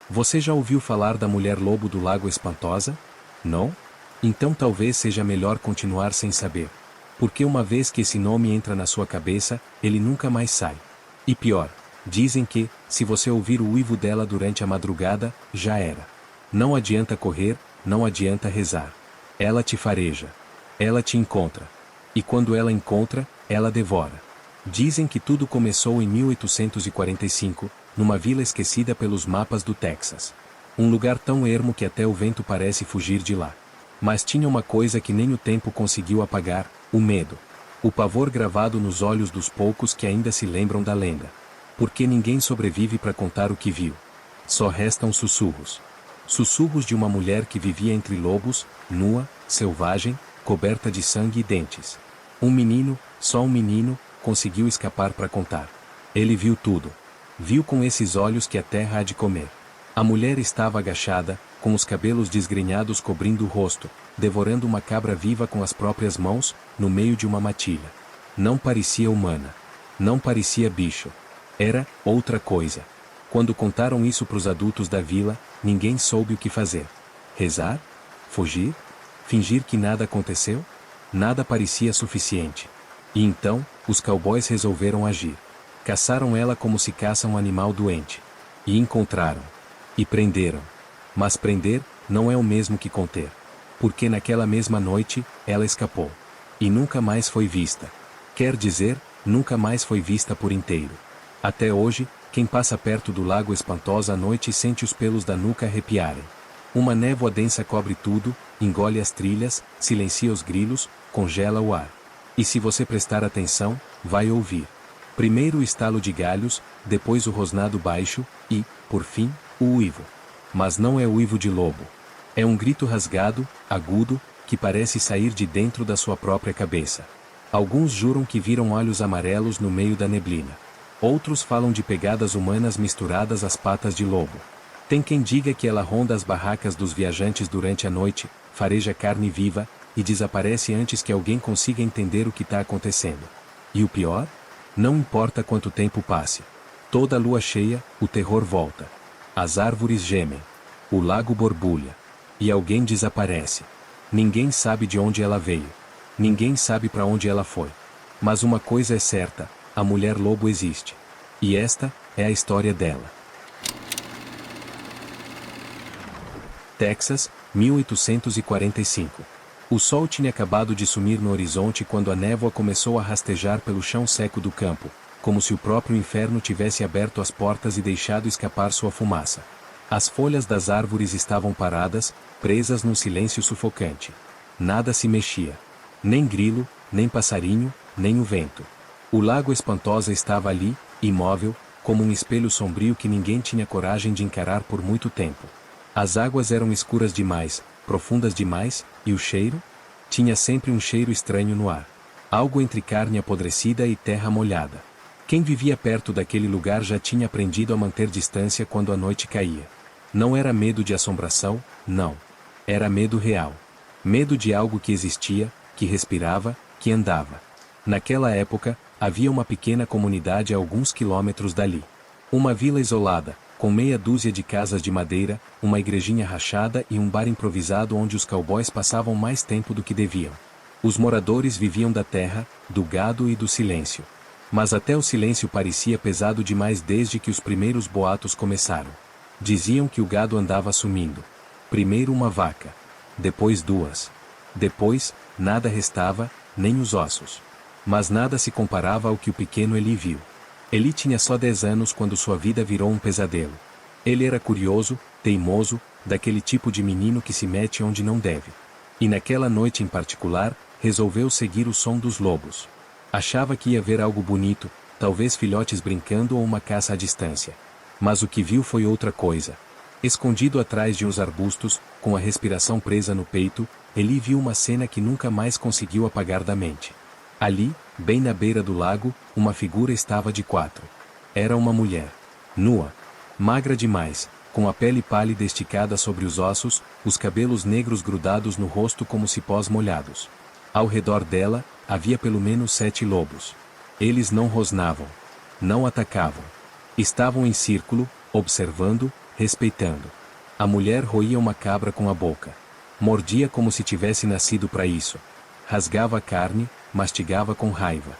Você já ouviu falar da mulher-lobo do Lago Espantosa? Não? Então talvez seja melhor continuar sem saber. Porque uma vez que esse nome entra na sua cabeça, ele nunca mais sai. E pior, dizem que, se você ouvir o uivo dela durante a madrugada, já era. Não adianta correr, não adianta rezar. Ela te fareja. Ela te encontra. E quando ela encontra, ela devora. Dizem que tudo começou em 1845, numa vila esquecida pelos mapas do Texas. Um lugar tão ermo que até o vento parece fugir de lá. Mas tinha uma coisa que nem o tempo conseguiu apagar: o medo. O pavor gravado nos olhos dos poucos que ainda se lembram da lenda. Porque ninguém sobrevive para contar o que viu. Só restam sussurros. Sussurros de uma mulher que vivia entre lobos, nua, selvagem, coberta de sangue e dentes. Um menino, só um menino, conseguiu escapar para contar. Ele viu tudo. Viu com esses olhos que a terra há de comer. A mulher estava agachada, com os cabelos desgrenhados cobrindo o rosto, devorando uma cabra viva com as próprias mãos, no meio de uma matilha. Não parecia humana. Não parecia bicho. Era outra coisa. Quando contaram isso para os adultos da vila, ninguém soube o que fazer. Rezar? Fugir? Fingir que nada aconteceu? Nada parecia suficiente. E então, os cowboys resolveram agir. Caçaram ela como se caça um animal doente. E encontraram. E prenderam. Mas prender, não é o mesmo que conter. Porque naquela mesma noite, ela escapou. E nunca mais foi vista. Quer dizer, nunca mais foi vista por inteiro. Até hoje, quem passa perto do Lago Espantosa à noite sente os pelos da nuca arrepiarem. Uma névoa densa cobre tudo, engole as trilhas, silencia os grilos, congela o ar. E se você prestar atenção, vai ouvir. Primeiro o estalo de galhos, depois o rosnado baixo, e, por fim, o uivo. Mas não é o uivo de lobo. É um grito rasgado, agudo, que parece sair de dentro da sua própria cabeça. Alguns juram que viram olhos amarelos no meio da neblina. Outros falam de pegadas humanas misturadas às patas de lobo. Tem quem diga que ela ronda as barracas dos viajantes durante a noite, fareja carne viva, e desaparece antes que alguém consiga entender o que está acontecendo. E o pior? Não importa quanto tempo passe. Toda lua cheia, o terror volta. As árvores gemem. O lago borbulha. E alguém desaparece. Ninguém sabe de onde ela veio. Ninguém sabe para onde ela foi. Mas uma coisa é certa: a mulher-lobo existe. E esta é a história dela. Texas, 1845. O sol tinha acabado de sumir no horizonte quando a névoa começou a rastejar pelo chão seco do campo, como se o próprio inferno tivesse aberto as portas e deixado escapar sua fumaça. As folhas das árvores estavam paradas, presas num silêncio sufocante. Nada se mexia. Nem grilo, nem passarinho, nem o vento. O Lago Espantosa estava ali, imóvel, como um espelho sombrio que ninguém tinha coragem de encarar por muito tempo. As águas eram escuras demais, profundas demais, e o cheiro? Tinha sempre um cheiro estranho no ar. Algo entre carne apodrecida e terra molhada. Quem vivia perto daquele lugar já tinha aprendido a manter distância quando a noite caía. Não era medo de assombração, não. Era medo real. Medo de algo que existia, que respirava, que andava. Naquela época, havia uma pequena comunidade a alguns quilômetros dali. Uma vila isolada, com meia dúzia de casas de madeira, uma igrejinha rachada e um bar improvisado onde os cowboys passavam mais tempo do que deviam. Os moradores viviam da terra, do gado e do silêncio. Mas até o silêncio parecia pesado demais desde que os primeiros boatos começaram. Diziam que o gado andava sumindo. Primeiro uma vaca. Depois duas. Depois, nada restava, nem os ossos. Mas nada se comparava ao que o pequeno Eli viu. Eli tinha só 10 anos quando sua vida virou um pesadelo. Ele era curioso, teimoso, daquele tipo de menino que se mete onde não deve. E naquela noite em particular, resolveu seguir o som dos lobos. Achava que ia ver algo bonito, talvez filhotes brincando ou uma caça à distância. Mas o que viu foi outra coisa. Escondido atrás de uns arbustos, com a respiração presa no peito, Eli viu uma cena que nunca mais conseguiu apagar da mente. Ali, bem na beira do lago, uma figura estava de quatro. Era uma mulher. Nua. Magra demais, com a pele pálida esticada sobre os ossos, os cabelos negros grudados no rosto como cipós molhados. Ao redor dela, havia pelo menos 7 lobos. Eles não rosnavam. Não atacavam. Estavam em círculo, observando, respeitando. A mulher roía uma cabra com a boca. Mordia como se tivesse nascido para isso. Rasgava a carne, mastigava com raiva.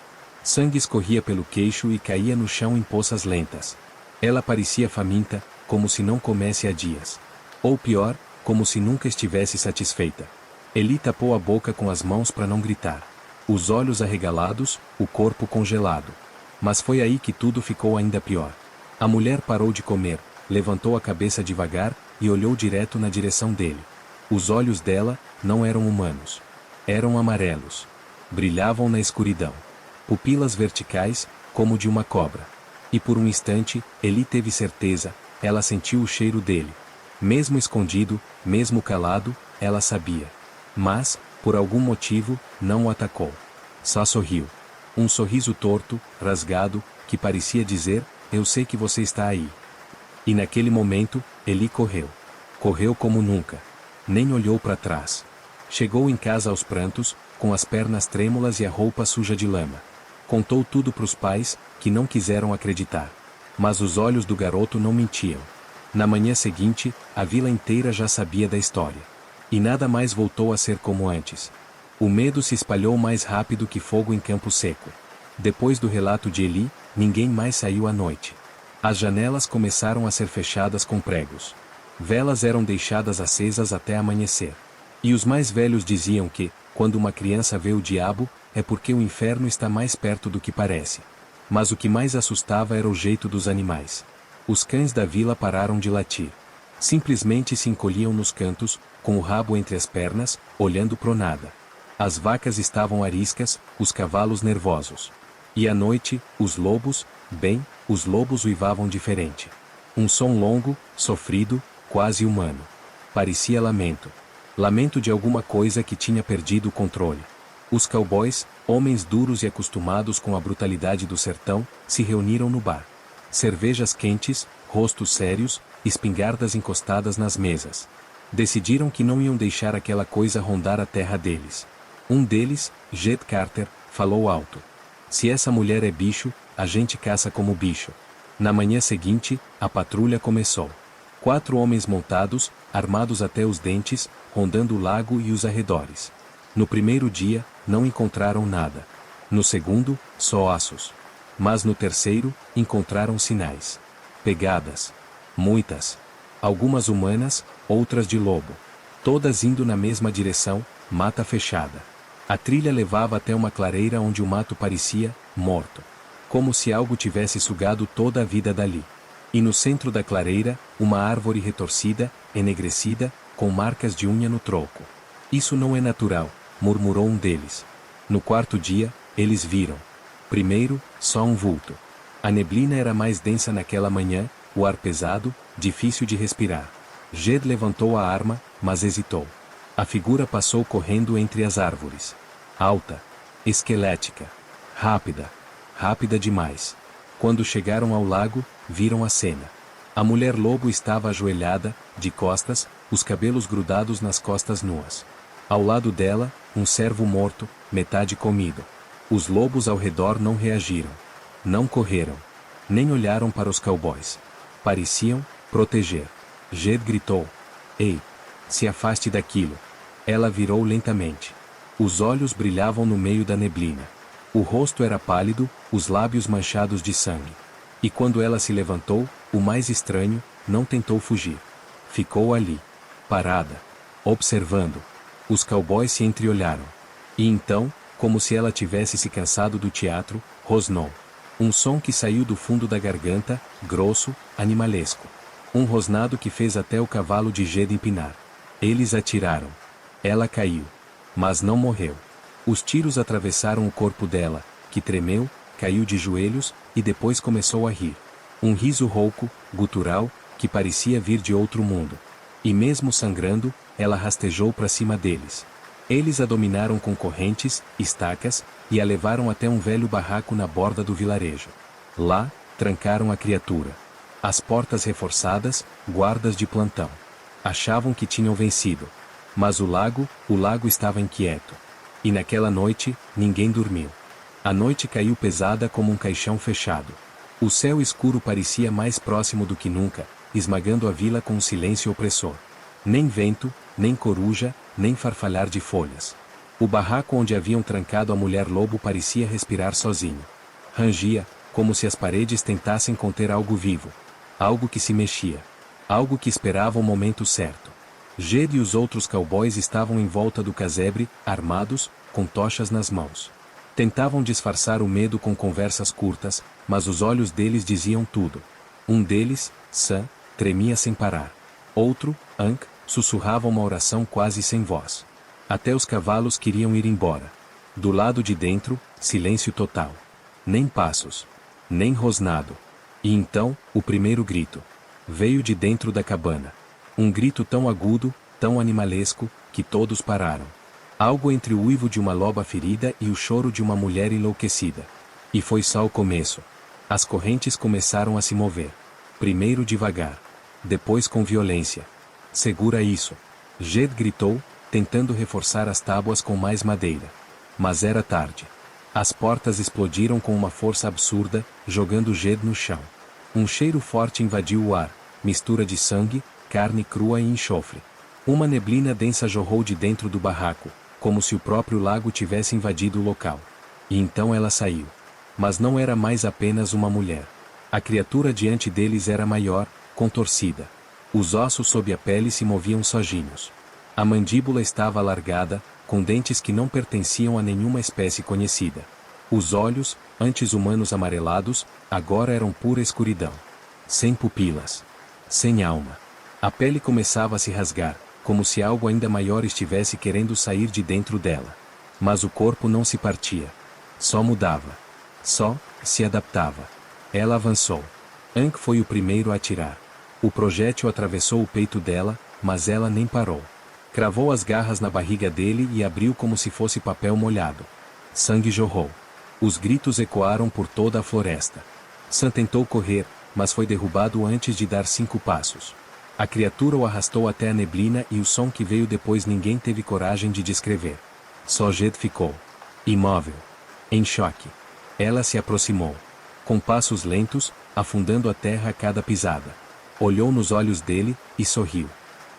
Sangue escorria pelo queixo e caía no chão em poças lentas. Ela parecia faminta, como se não comesse há dias. Ou pior, como se nunca estivesse satisfeita. Eli tapou a boca com as mãos para não gritar. Os olhos arregalados, o corpo congelado. Mas foi aí que tudo ficou ainda pior. A mulher parou de comer, levantou a cabeça devagar e olhou direto na direção dele. Os olhos dela não eram humanos. Eram amarelos. Brilhavam na escuridão. Pupilas verticais, como de uma cobra. E por um instante, Eli teve certeza, ela sentiu o cheiro dele. Mesmo escondido, mesmo calado, ela sabia. Mas, por algum motivo, não o atacou. Só sorriu. Um sorriso torto, rasgado, que parecia dizer, eu sei que você está aí. E naquele momento, Eli correu. Correu como nunca. Nem olhou para trás. Chegou em casa aos prantos, com as pernas trêmulas e a roupa suja de lama. Contou tudo para os pais, que não quiseram acreditar. Mas os olhos do garoto não mentiam. Na manhã seguinte, a vila inteira já sabia da história. E nada mais voltou a ser como antes. O medo se espalhou mais rápido que fogo em campo seco. Depois do relato de Eli, ninguém mais saiu à noite. As janelas começaram a ser fechadas com pregos. Velas eram deixadas acesas até amanhecer. E os mais velhos diziam que, quando uma criança vê o diabo, é porque o inferno está mais perto do que parece. Mas o que mais assustava era o jeito dos animais. Os cães da vila pararam de latir. Simplesmente se encolhiam nos cantos, com o rabo entre as pernas, olhando pro nada. As vacas estavam ariscas, os cavalos nervosos. E à noite, os lobos, os lobos uivavam diferente. Um som longo, sofrido, quase humano. Parecia lamento. Lamento de alguma coisa que tinha perdido o controle. Os cowboys, homens duros e acostumados com a brutalidade do sertão, se reuniram no bar. Cervejas quentes, rostos sérios, espingardas encostadas nas mesas. Decidiram que não iam deixar aquela coisa rondar a terra deles. Um deles, Jed Carter, falou alto. Se essa mulher é bicho, a gente caça como bicho. Na manhã seguinte, a patrulha começou. 4 homens montados, armados até os dentes, rondando o lago e os arredores. No primeiro dia, não encontraram nada. No segundo, só ossos. Mas no terceiro, encontraram sinais. Pegadas. Muitas. Algumas humanas, outras de lobo. Todas indo na mesma direção, mata fechada. A trilha levava até uma clareira onde o mato parecia morto. Como se algo tivesse sugado toda a vida dali. E no centro da clareira, uma árvore retorcida, enegrecida, com marcas de unha no tronco. Isso não é natural, murmurou um deles. No quarto dia, eles viram. Primeiro, só um vulto. A neblina era mais densa naquela manhã, o ar pesado, difícil de respirar. Jed levantou a arma, mas hesitou. A figura passou correndo entre as árvores. Alta. Esquelética. Rápida. Rápida demais. Quando chegaram ao lago, viram a cena. A mulher-lobo estava ajoelhada, de costas, os cabelos grudados nas costas nuas. Ao lado dela, um cervo morto, metade comido. Os lobos ao redor não reagiram. Não correram. Nem olharam para os cowboys. Pareciam proteger. Jed gritou. Ei! Se afaste daquilo. Ela virou lentamente. Os olhos brilhavam no meio da neblina. O rosto era pálido, os lábios manchados de sangue. E quando ela se levantou, o mais estranho, não tentou fugir. Ficou ali. Parada. Observando. Os cowboys se entreolharam. E então, como se ela tivesse se cansado do teatro, rosnou. Um som que saiu do fundo da garganta, grosso, animalesco. Um rosnado que fez até o cavalo de Jed empinar. Eles atiraram. Ela caiu. Mas não morreu. Os tiros atravessaram o corpo dela, que tremeu, caiu de joelhos, e depois começou a rir. Um riso rouco, gutural, que parecia vir de outro mundo. E mesmo sangrando, ela rastejou para cima deles. Eles a dominaram com correntes, estacas, e a levaram até um velho barraco na borda do vilarejo. Lá, trancaram a criatura. As portas reforçadas, guardas de plantão. Achavam que tinham vencido. Mas o lago estava inquieto. E naquela noite, ninguém dormiu. A noite caiu pesada como um caixão fechado. O céu escuro parecia mais próximo do que nunca, esmagando a vila com um silêncio opressor. Nem vento, nem coruja, nem farfalhar de folhas. O barraco onde haviam trancado a mulher-lobo parecia respirar sozinho. Rangia, como se as paredes tentassem conter algo vivo. Algo que se mexia. Algo que esperava o momento certo. Jed e os outros cowboys estavam em volta do casebre, armados, com tochas nas mãos. Tentavam disfarçar o medo com conversas curtas, mas os olhos deles diziam tudo. Um deles, Sam, tremia sem parar. Outro, Hank, sussurrava uma oração quase sem voz. Até os cavalos queriam ir embora. Do lado de dentro, silêncio total. Nem passos. Nem rosnado. E então, o primeiro grito. Veio de dentro da cabana. Um grito tão agudo, tão animalesco, que todos pararam. Algo entre o uivo de uma loba ferida e o choro de uma mulher enlouquecida. E foi só o começo. As correntes começaram a se mover. Primeiro devagar. Depois com violência. Segura isso. Jed gritou, tentando reforçar as tábuas com mais madeira. Mas era tarde. As portas explodiram com uma força absurda, jogando Jed no chão. Um cheiro forte invadiu o ar, mistura de sangue, carne crua e enxofre. Uma neblina densa jorrou de dentro do barraco, como se o próprio lago tivesse invadido o local. E então ela saiu. Mas não era mais apenas uma mulher. A criatura diante deles era maior, contorcida. Os ossos sob a pele se moviam sojinhos. A mandíbula estava alargada, com dentes que não pertenciam a nenhuma espécie conhecida. Os olhos, antes humanos amarelados, agora eram pura escuridão. Sem pupilas. Sem alma. A pele começava a se rasgar, como se algo ainda maior estivesse querendo sair de dentro dela. Mas o corpo não se partia. Só mudava. Só se adaptava. Ela avançou. Hank foi o primeiro a atirar. O projétil atravessou o peito dela, mas ela nem parou. Cravou as garras na barriga dele e abriu como se fosse papel molhado. Sangue jorrou. Os gritos ecoaram por toda a floresta. Sam tentou correr, mas foi derrubado antes de dar 5 passos. A criatura o arrastou até a neblina e o som que veio depois ninguém teve coragem de descrever. Só Jed ficou. Imóvel. Em choque. Ela se aproximou. Com passos lentos, afundando a terra a cada pisada. Olhou nos olhos dele, e sorriu.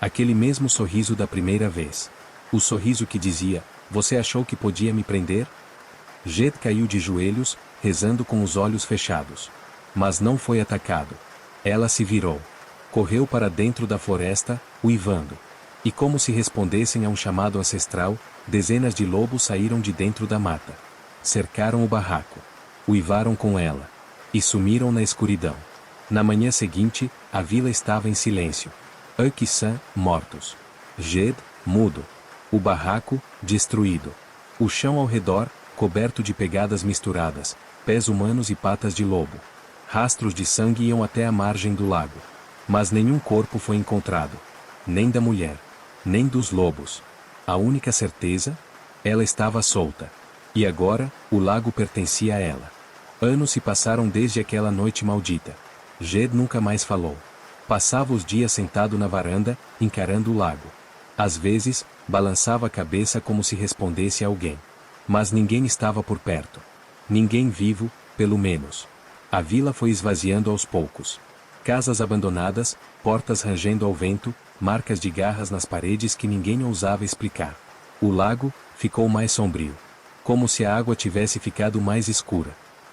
Aquele mesmo sorriso da primeira vez. O sorriso que dizia, você achou que podia me prender? Jed caiu de joelhos, rezando com os olhos fechados. Mas não foi atacado. Ela se virou. Correu para dentro da floresta, uivando. E como se respondessem a um chamado ancestral, dezenas de lobos saíram de dentro da mata. Cercaram o barraco. Uivaram com ela. E sumiram na escuridão. Na manhã seguinte, a vila estava em silêncio. Hank e Sam, mortos. Jed, mudo. O barraco, destruído. O chão ao redor, coberto de pegadas misturadas, pés humanos e patas de lobo. Rastros de sangue iam até a margem do lago. Mas nenhum corpo foi encontrado. Nem da mulher. Nem dos lobos. A única certeza? Ela estava solta. E agora, o lago pertencia a ela. Anos se passaram desde aquela noite maldita. Jed nunca mais falou. Passava os dias sentado na varanda, encarando o lago. Às vezes, balançava a cabeça como se respondesse a alguém. Mas ninguém estava por perto. Ninguém vivo, pelo menos. A vila foi esvaziando aos poucos. Casas abandonadas, portas rangendo ao vento, marcas de garras nas paredes que ninguém ousava explicar. O lago ficou mais sombrio. Como se a água tivesse ficado mais escura.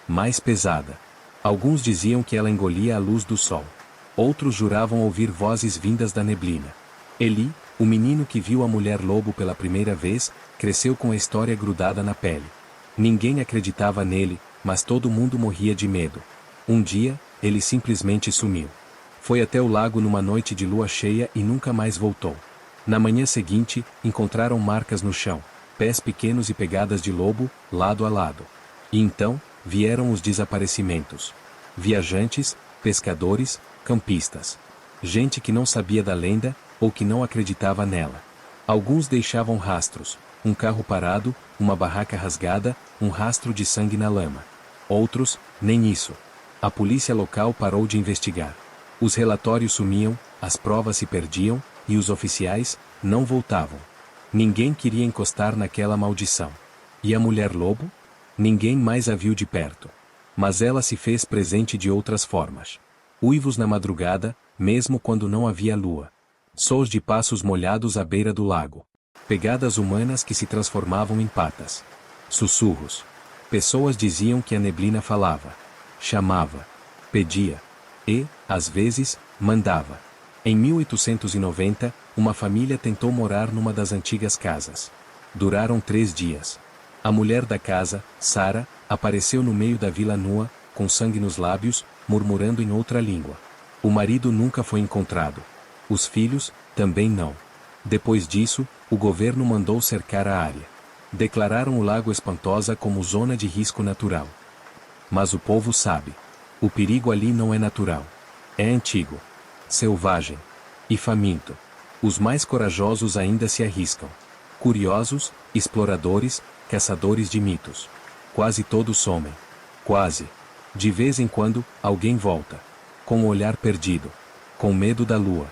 Mais pesada. Alguns diziam que ela engolia a luz do sol. Outros juravam ouvir vozes vindas da neblina. Eli, o menino que viu a mulher-lobo pela primeira vez, cresceu com a história grudada na pele. Ninguém acreditava nele, mas todo mundo morria de medo. Um dia, ele simplesmente sumiu. Foi até o lago numa noite de lua cheia e nunca mais voltou. Na manhã seguinte, encontraram marcas no chão, pés pequenos e pegadas de lobo, lado a lado. E então, vieram os desaparecimentos. Viajantes, pescadores, campistas. Gente que não sabia da lenda, ou que não acreditava nela. Alguns deixavam rastros, um carro parado, uma barraca rasgada, um rastro de sangue na lama. Outros, nem isso. A polícia local parou de investigar. Os relatórios sumiam, as provas se perdiam, e os oficiais, não voltavam. Ninguém queria encostar naquela maldição. E a mulher-lobo? Ninguém mais a viu de perto. Mas ela se fez presente de outras formas. Uivos na madrugada, mesmo quando não havia lua. Sons de passos molhados à beira do lago. Pegadas humanas que se transformavam em patas. Sussurros. Pessoas diziam que a neblina falava. Chamava. Pedia. E, às vezes, mandava. Em 1890, uma família tentou morar numa das antigas casas. Duraram 3 dias. A mulher da casa, Sara, apareceu no meio da vila nua, com sangue nos lábios, murmurando em outra língua. O marido nunca foi encontrado. Os filhos, também não. Depois disso, o governo mandou cercar a área. Declararam o Lago Espantosa como zona de risco natural. Mas o povo sabe. O perigo ali não é natural. É antigo. Selvagem. E faminto. Os mais corajosos ainda se arriscam. Curiosos, exploradores, caçadores de mitos. Quase todos somem. Quase. De vez em quando, alguém volta. Com o olhar perdido. Com medo da lua.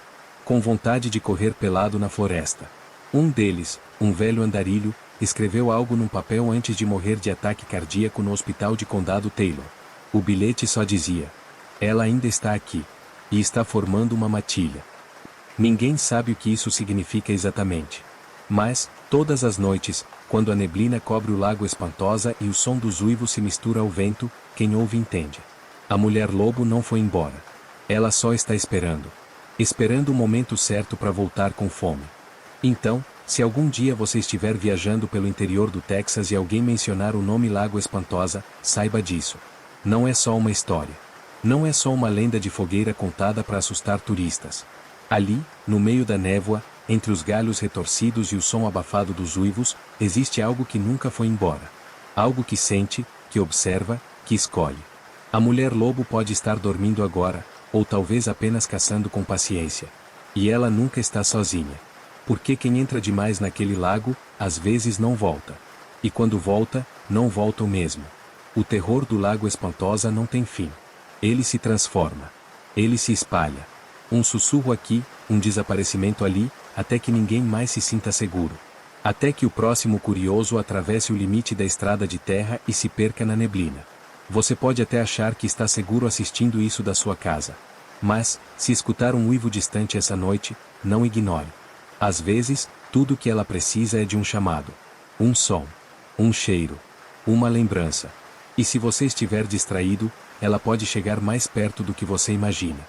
Com vontade de correr pelado na floresta. Um deles, um velho andarilho, escreveu algo num papel antes de morrer de ataque cardíaco no hospital de Condado Taylor. O bilhete só dizia: ela ainda está aqui. E está formando uma matilha. Ninguém sabe o que isso significa exatamente. Mas, todas as noites, quando a neblina cobre o Lago Espantosa e o som dos uivos se mistura ao vento, quem ouve entende. A mulher-lobo não foi embora. Ela só está esperando. Esperando o momento certo para voltar com fome. Então, se algum dia você estiver viajando pelo interior do Texas e alguém mencionar o nome Lago Espantosa, saiba disso. Não é só uma história. Não é só uma lenda de fogueira contada para assustar turistas. Ali, no meio da névoa, entre os galhos retorcidos e o som abafado dos uivos, existe algo que nunca foi embora. Algo que sente, que observa, que escolhe. A mulher-lobo pode estar dormindo agora, ou talvez apenas caçando com paciência. E ela nunca está sozinha. Porque quem entra demais naquele lago, às vezes não volta. E quando volta, não volta o mesmo. O terror do Lago Espantosa não tem fim. Ele se transforma. Ele se espalha. Um sussurro aqui, um desaparecimento ali, até que ninguém mais se sinta seguro. Até que o próximo curioso atravesse o limite da estrada de terra e se perca na neblina. Você pode até achar que está seguro assistindo isso da sua casa. Mas, se escutar um uivo distante essa noite, não ignore. Às vezes, tudo que ela precisa é de um chamado. Um som. Um cheiro. Uma lembrança. E se você estiver distraído, ela pode chegar mais perto do que você imagina.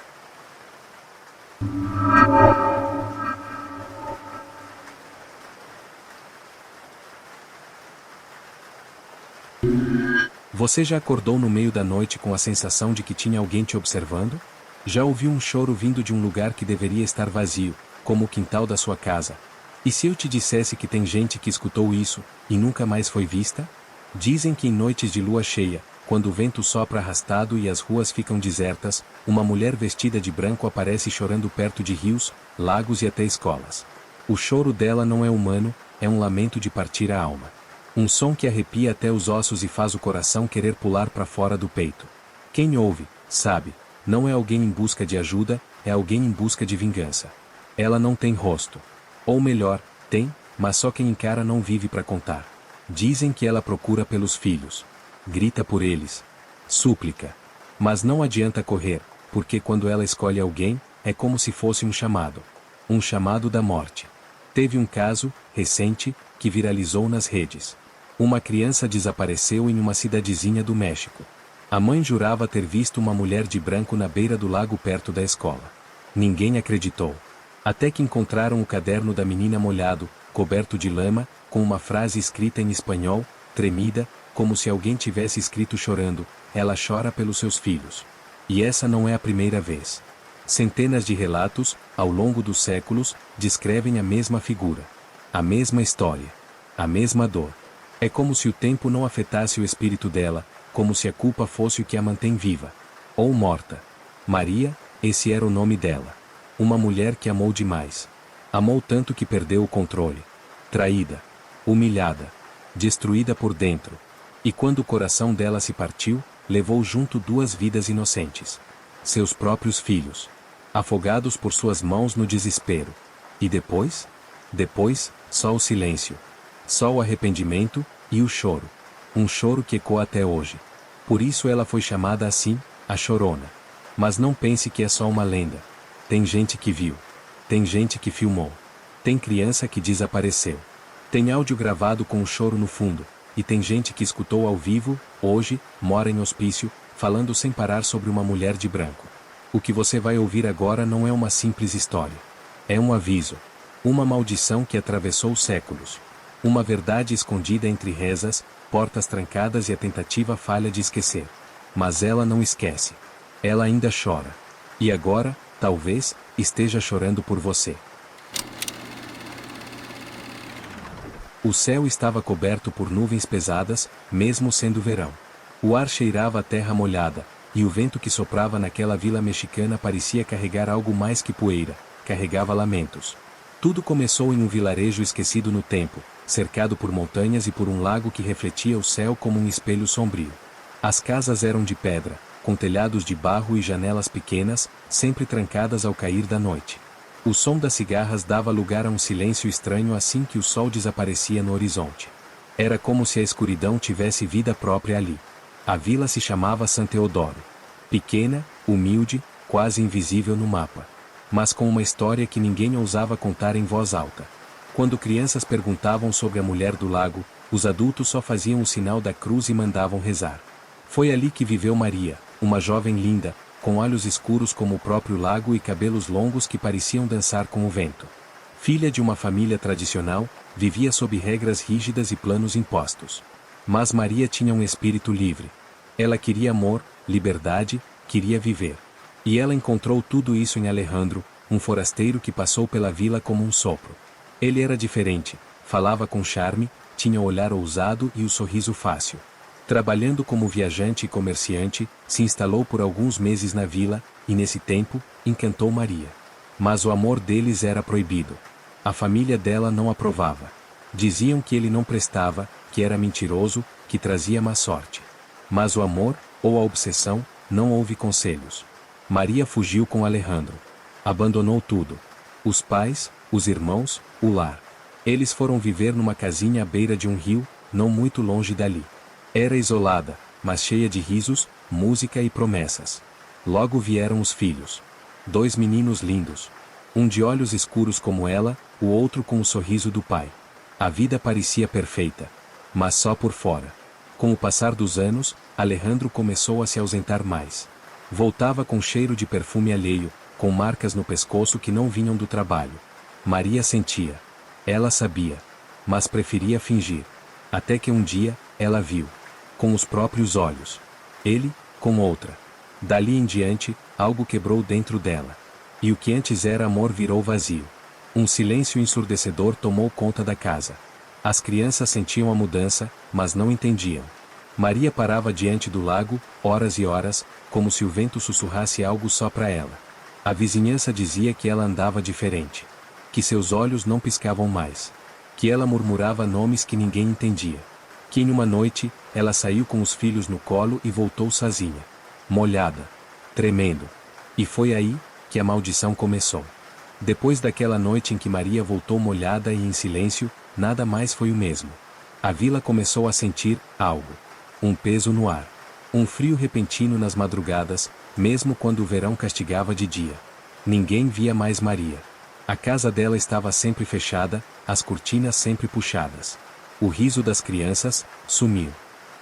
Você já acordou no meio da noite com a sensação de que tinha alguém te observando? Já ouviu um choro vindo de um lugar que deveria estar vazio, como o quintal da sua casa? E se eu te dissesse que tem gente que escutou isso, e nunca mais foi vista? Dizem que em noites de lua cheia, quando o vento sopra arrastado e as ruas ficam desertas, uma mulher vestida de branco aparece chorando perto de rios, lagos e até escolas. O choro dela não é humano, é um lamento de partir a alma. Um som que arrepia até os ossos e faz o coração querer pular para fora do peito. Quem ouve, sabe, não é alguém em busca de ajuda, é alguém em busca de vingança. Ela não tem rosto. Ou melhor, tem, mas só quem encara não vive para contar. Dizem que ela procura pelos filhos. Grita por eles. Súplica. Mas não adianta correr, porque quando ela escolhe alguém, é como se fosse um chamado. Um chamado da morte. Teve um caso, recente, que viralizou nas redes. Uma criança desapareceu em uma cidadezinha do México. A mãe jurava ter visto uma mulher de branco na beira do lago perto da escola. Ninguém acreditou. Até que encontraram o caderno da menina molhado, coberto de lama, com uma frase escrita em espanhol, tremida, como se alguém tivesse escrito chorando: ela chora pelos seus filhos. E essa não é a primeira vez. Centenas de relatos, ao longo dos séculos, descrevem a mesma figura. A mesma história. A mesma dor. É como se o tempo não afetasse o espírito dela, como se a culpa fosse o que a mantém viva. Ou morta. Maria, esse era o nome dela. Uma mulher que amou demais. Amou tanto que perdeu o controle. Traída. Humilhada. Destruída por dentro. E quando o coração dela se partiu, levou junto 2 vidas inocentes. Seus próprios filhos. Afogados por suas mãos no desespero. E depois? Depois, só o silêncio. Só o arrependimento, e o choro. Um choro que ecoa até hoje. Por isso ela foi chamada assim, a Chorona. Mas não pense que é só uma lenda. Tem gente que viu. Tem gente que filmou. Tem criança que desapareceu. Tem áudio gravado com um choro no fundo, e tem gente que escutou ao vivo, hoje, mora em hospício, falando sem parar sobre uma mulher de branco. O que você vai ouvir agora não é uma simples história. É um aviso. Uma maldição que atravessou séculos. Uma verdade escondida entre rezas, portas trancadas e a tentativa falha de esquecer. Mas ela não esquece. Ela ainda chora. E agora, talvez, esteja chorando por você. O céu estava coberto por nuvens pesadas, mesmo sendo verão. O ar cheirava a terra molhada, e o vento que soprava naquela vila mexicana parecia carregar algo mais que poeira, carregava lamentos. Tudo começou em um vilarejo esquecido no tempo, cercado por montanhas e por um lago que refletia o céu como um espelho sombrio. As casas eram de pedra, com telhados de barro e janelas pequenas, sempre trancadas ao cair da noite. O som das cigarras dava lugar a um silêncio estranho assim que o sol desaparecia no horizonte. Era como se a escuridão tivesse vida própria ali. A vila se chamava San Teodoro. Pequena, humilde, quase invisível no mapa. Mas com uma história que ninguém ousava contar em voz alta. Quando crianças perguntavam sobre a mulher do lago, os adultos só faziam o sinal da cruz e mandavam rezar. Foi ali que viveu Maria, uma jovem linda, com olhos escuros como o próprio lago e cabelos longos que pareciam dançar com o vento. Filha de uma família tradicional, vivia sob regras rígidas e planos impostos. Mas Maria tinha um espírito livre. Ela queria amor, liberdade, queria viver. E ela encontrou tudo isso em Alejandro, um forasteiro que passou pela vila como um sopro. Ele era diferente, falava com charme, tinha o olhar ousado e o sorriso fácil. Trabalhando como viajante e comerciante, se instalou por alguns meses na vila, e nesse tempo, encantou Maria. Mas o amor deles era proibido. A família dela não aprovava. Diziam que ele não prestava, que era mentiroso, que trazia má sorte. Mas o amor, ou a obsessão, não houve conselhos. Maria fugiu com Alejandro. Abandonou tudo. Os pais, os irmãos, o lar. Eles foram viver numa casinha à beira de um rio, não muito longe dali. Era isolada, mas cheia de risos, música e promessas. Logo vieram os filhos. 2 meninos lindos. Um de olhos escuros como ela, o outro com o sorriso do pai. A vida parecia perfeita. Mas só por fora. Com o passar dos anos, Alejandro começou a se ausentar mais. Voltava com cheiro de perfume alheio, com marcas no pescoço que não vinham do trabalho. Maria sentia. Ela sabia. Mas preferia fingir. Até que um dia, ela viu. Com os próprios olhos. Ele, com outra. Dali em diante, algo quebrou dentro dela. E o que antes era amor virou vazio. Um silêncio ensurdecedor tomou conta da casa. As crianças sentiam a mudança, mas não entendiam. Maria parava diante do lago, horas e horas, como se o vento sussurrasse algo só para ela. A vizinhança dizia que ela andava diferente. Que seus olhos não piscavam mais. Que ela murmurava nomes que ninguém entendia. Que em uma noite, ela saiu com os filhos no colo e voltou sozinha. Molhada. Tremendo. E foi aí, que a maldição começou. Depois daquela noite em que Maria voltou molhada e em silêncio, nada mais foi o mesmo. A vila começou a sentir algo. Um peso no ar. Um frio repentino nas madrugadas, mesmo quando o verão castigava de dia. Ninguém via mais Maria. A casa dela estava sempre fechada, as cortinas sempre puxadas. O riso das crianças sumiu.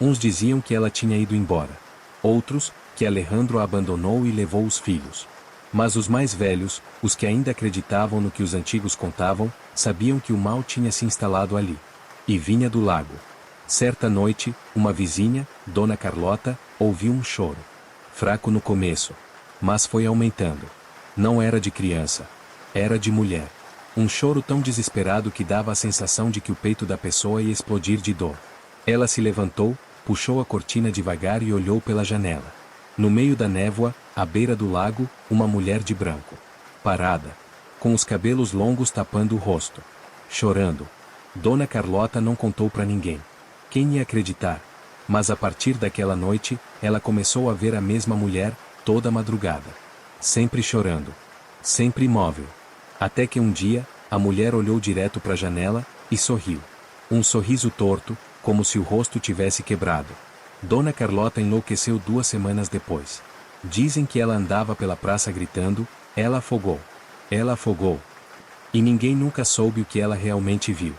Uns diziam que ela tinha ido embora. Outros, que Alejandro a abandonou e levou os filhos. Mas os mais velhos, os que ainda acreditavam no que os antigos contavam, sabiam que o mal tinha se instalado ali. E vinha do lago. Certa noite, uma vizinha, Dona Carlota, ouviu um choro. Fraco no começo. Mas foi aumentando. Não era de criança. Era de mulher. Um choro tão desesperado que dava a sensação de que o peito da pessoa ia explodir de dor. Ela se levantou, puxou a cortina devagar e olhou pela janela. No meio da névoa, à beira do lago, uma mulher de branco. Parada. Com os cabelos longos tapando o rosto. Chorando. Dona Carlota não contou para ninguém. Quem ia acreditar? Mas a partir daquela noite, ela começou a ver a mesma mulher, toda madrugada. Sempre chorando. Sempre imóvel. Até que um dia, a mulher olhou direto para a janela, e sorriu. Um sorriso torto, como se o rosto tivesse quebrado. Dona Carlota enlouqueceu 2 semanas depois. Dizem que ela andava pela praça gritando, Ela afogou. Ela afogou. E ninguém nunca soube o que ela realmente viu.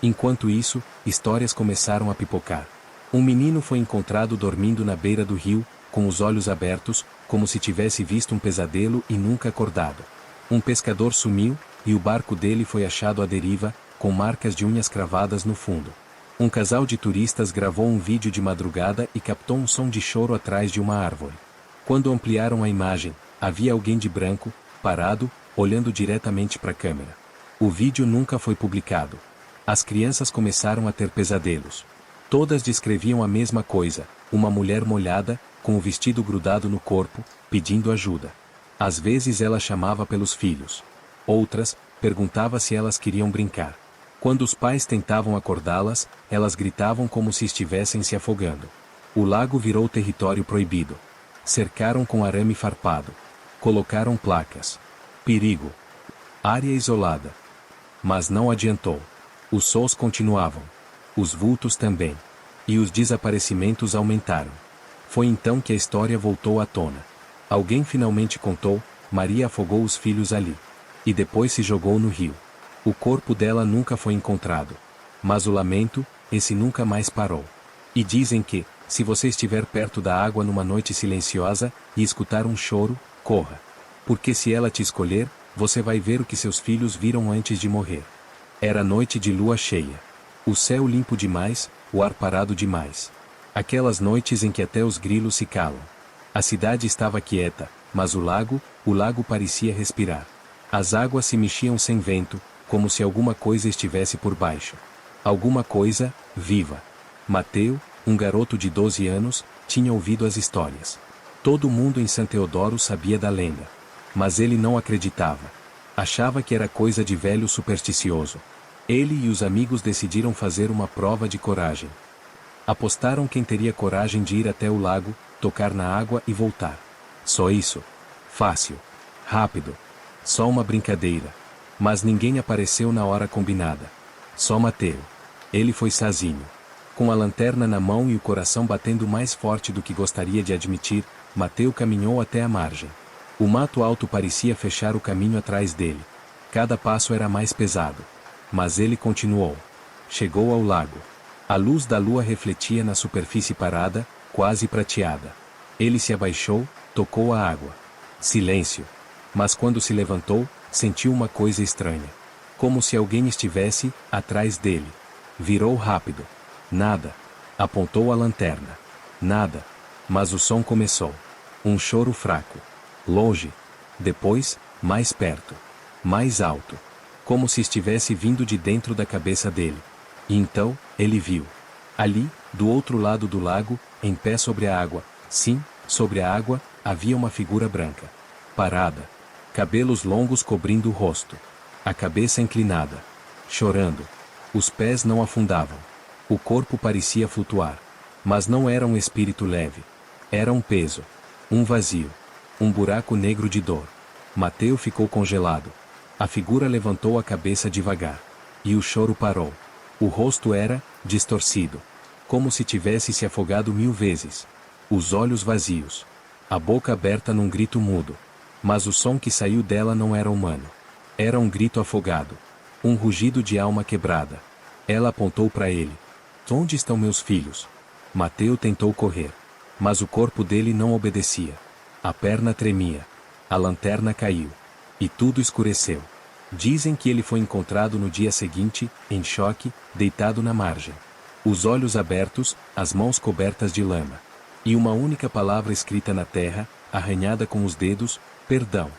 Enquanto isso, histórias começaram a pipocar. Um menino foi encontrado dormindo na beira do rio, com os olhos abertos, como se tivesse visto um pesadelo e nunca acordado. Um pescador sumiu, e o barco dele foi achado à deriva, com marcas de unhas cravadas no fundo. Um casal de turistas gravou um vídeo de madrugada e captou um som de choro atrás de uma árvore. Quando ampliaram a imagem, havia alguém de branco, parado, olhando diretamente para a câmera. O vídeo nunca foi publicado. As crianças começaram a ter pesadelos. Todas descreviam a mesma coisa, uma mulher molhada, com o vestido grudado no corpo, pedindo ajuda. Às vezes ela chamava pelos filhos. Outras, perguntava se elas queriam brincar. Quando os pais tentavam acordá-las, elas gritavam como se estivessem se afogando. O lago virou território proibido. Cercaram com arame farpado. Colocaram placas. Perigo. Área isolada. Mas não adiantou. Os sons continuavam. Os vultos também. E os desaparecimentos aumentaram. Foi então que a história voltou à tona. Alguém finalmente contou, Maria afogou os filhos ali. E depois se jogou no rio. O corpo dela nunca foi encontrado. Mas o lamento, esse nunca mais parou. E dizem que, se você estiver perto da água numa noite silenciosa, e escutar um choro, corra. Porque se ela te escolher, você vai ver o que seus filhos viram antes de morrer. Era noite de lua cheia. O céu limpo demais, o ar parado demais. Aquelas noites em que até os grilos se calam. A cidade estava quieta, mas o lago parecia respirar. As águas se mexiam sem vento, como se alguma coisa estivesse por baixo. Alguma coisa, viva. Mateu, um garoto de 12 anos, tinha ouvido as histórias. Todo mundo em San Teodoro sabia da lenda. Mas ele não acreditava. Achava que era coisa de velho supersticioso. Ele e os amigos decidiram fazer uma prova de coragem. Apostaram quem teria coragem de ir até o lago, tocar na água e voltar. Só isso. Fácil. Rápido. Só uma brincadeira. Mas ninguém apareceu na hora combinada. Só Mateu. Ele foi sozinho. Com a lanterna na mão e o coração batendo mais forte do que gostaria de admitir, Mateu caminhou até a margem. O mato alto parecia fechar o caminho atrás dele. Cada passo era mais pesado. Mas ele continuou. Chegou ao lago. A luz da lua refletia na superfície parada, quase prateada. Ele se abaixou, tocou a água. Silêncio. Mas quando se levantou, sentiu uma coisa estranha. Como se alguém estivesse atrás dele. Virou rápido. Nada. Apontou a lanterna. Nada. Mas o som começou. Um choro fraco. Longe. Depois, mais perto. Mais alto. Como se estivesse vindo de dentro da cabeça dele. E então, ele viu. Ali, do outro lado do lago, em pé sobre a água, sim, sobre a água, havia uma figura branca. Parada. Cabelos longos cobrindo o rosto. A cabeça inclinada. Chorando. Os pés não afundavam. O corpo parecia flutuar. Mas não era um espírito leve. Era um peso. Um vazio. Um buraco negro de dor. Mateu ficou congelado. A figura levantou a cabeça devagar. E o choro parou. O rosto era distorcido. Como se tivesse se afogado 1000 vezes. Os olhos vazios. A boca aberta num grito mudo. Mas o som que saiu dela não era humano. Era um grito afogado. Um rugido de alma quebrada. Ela apontou para ele. Onde estão meus filhos? Mateu tentou correr. Mas o corpo dele não obedecia. A perna tremia. A lanterna caiu. E tudo escureceu. Dizem que ele foi encontrado no dia seguinte, em choque, deitado na margem. Os olhos abertos, as mãos cobertas de lama. E uma única palavra escrita na terra, arranhada com os dedos, perdão.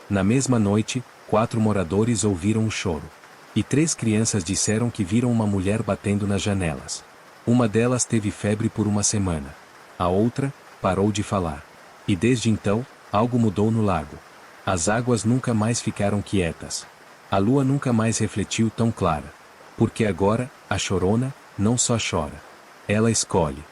Na mesma noite, 4 moradores ouviram o choro. E 3 crianças disseram que viram uma mulher batendo nas janelas. Uma delas teve febre por uma semana. A outra, parou de falar. E desde então, algo mudou no lago. As águas nunca mais ficaram quietas. A lua nunca mais refletiu tão clara. Porque agora, a chorona, não só chora. Ela escolhe.